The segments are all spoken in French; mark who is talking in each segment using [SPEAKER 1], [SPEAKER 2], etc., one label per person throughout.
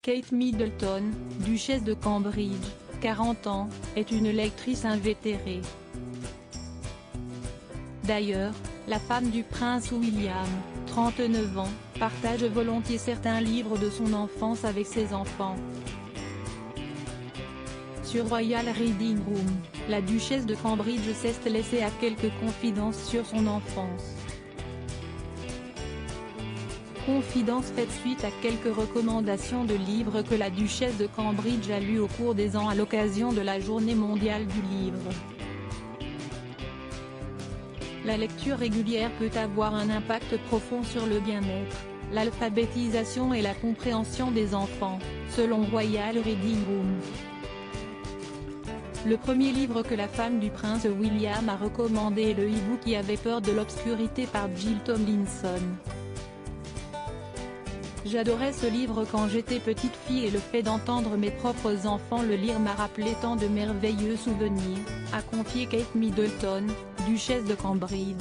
[SPEAKER 1] Kate Middleton, duchesse de Cambridge, 40 ans, est une lectrice invétérée. D'ailleurs, la femme du prince William, 39 ans, partage volontiers certains livres de son enfance avec ses enfants. Sur Royal Reading Room, la duchesse de Cambridge s'est laissée à quelques confidences sur son enfance. Confidences faites suite à quelques recommandations de livres que la duchesse de Cambridge a lus au cours des ans à l'occasion de la Journée mondiale du livre. La lecture régulière peut avoir un impact profond sur le bien-être, l'alphabétisation et la compréhension des enfants, selon Royal Reading Room. Le premier livre que la femme du prince William a recommandé est le hibou qui avait peur de l'obscurité par Jill Tomlinson. J'adorais ce livre quand j'étais petite fille et le fait d'entendre mes propres enfants le lire m'a rappelé tant de merveilleux souvenirs, a confié Kate Middleton, duchesse de Cambridge.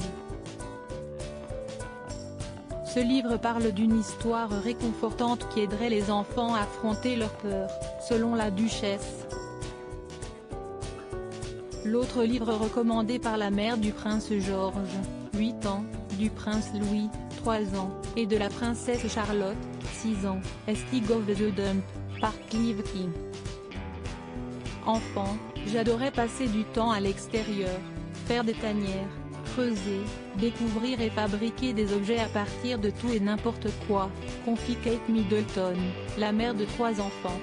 [SPEAKER 1] Ce livre parle d'une histoire réconfortante qui aiderait les enfants à affronter leurs peurs, selon la duchesse. L'autre livre recommandé par la mère du prince George, 8 ans, du prince Louis, 3 ans, et de la princesse Charlotte, 6 ans, est Stig of the Dump, par Clive King. Enfant, j'adorais passer du temps à l'extérieur, faire des tanières, creuser, découvrir et fabriquer des objets à partir de tout et n'importe quoi, confie Kate Middleton, la mère de 3 enfants.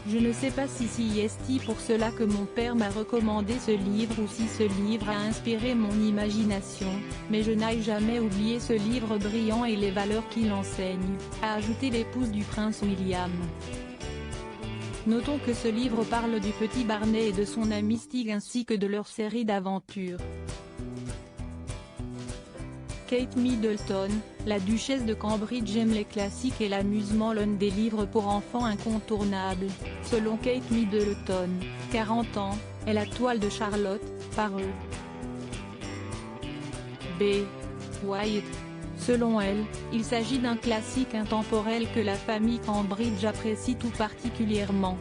[SPEAKER 1] Je ne sais pas si c'est pour cela que mon père m'a recommandé ce livre ou si ce livre a inspiré mon imagination, mais je n'ai jamais oublié ce livre brillant et les valeurs qu'il enseigne, a ajouté l'épouse du prince William. Notons que ce livre parle du petit Barney et de son ami Stig ainsi que de leur série d'aventures. Kate Middleton, la duchesse de Cambridge aime les classiques et l'amusement, l'un des livres pour enfants incontournables, selon Kate Middleton, 40 ans, est La toile de Charlotte, par E. B. White. Selon elle, il s'agit d'un classique intemporel que la famille Cambridge apprécie tout particulièrement.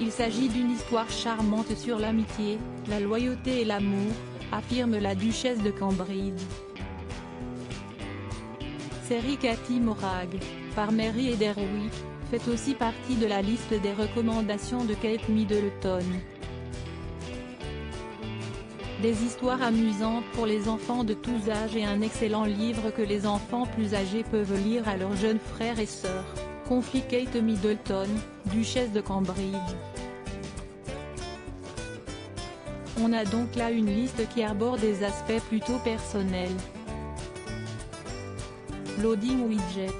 [SPEAKER 1] Il s'agit d'une histoire charmante sur l'amitié, la loyauté et l'amour, affirme la duchesse de Cambridge. Série Cathy Morag, par Mary Ederwick, fait aussi partie de la liste des recommandations de Kate Middleton. Des histoires amusantes pour les enfants de tous âges et un excellent livre que les enfants plus âgés peuvent lire à leurs jeunes frères et sœurs, confie Kate Middleton, duchesse de Cambridge. On a donc là une liste qui arbore des aspects plutôt personnels. Loading widget.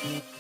[SPEAKER 2] Mm-hmm.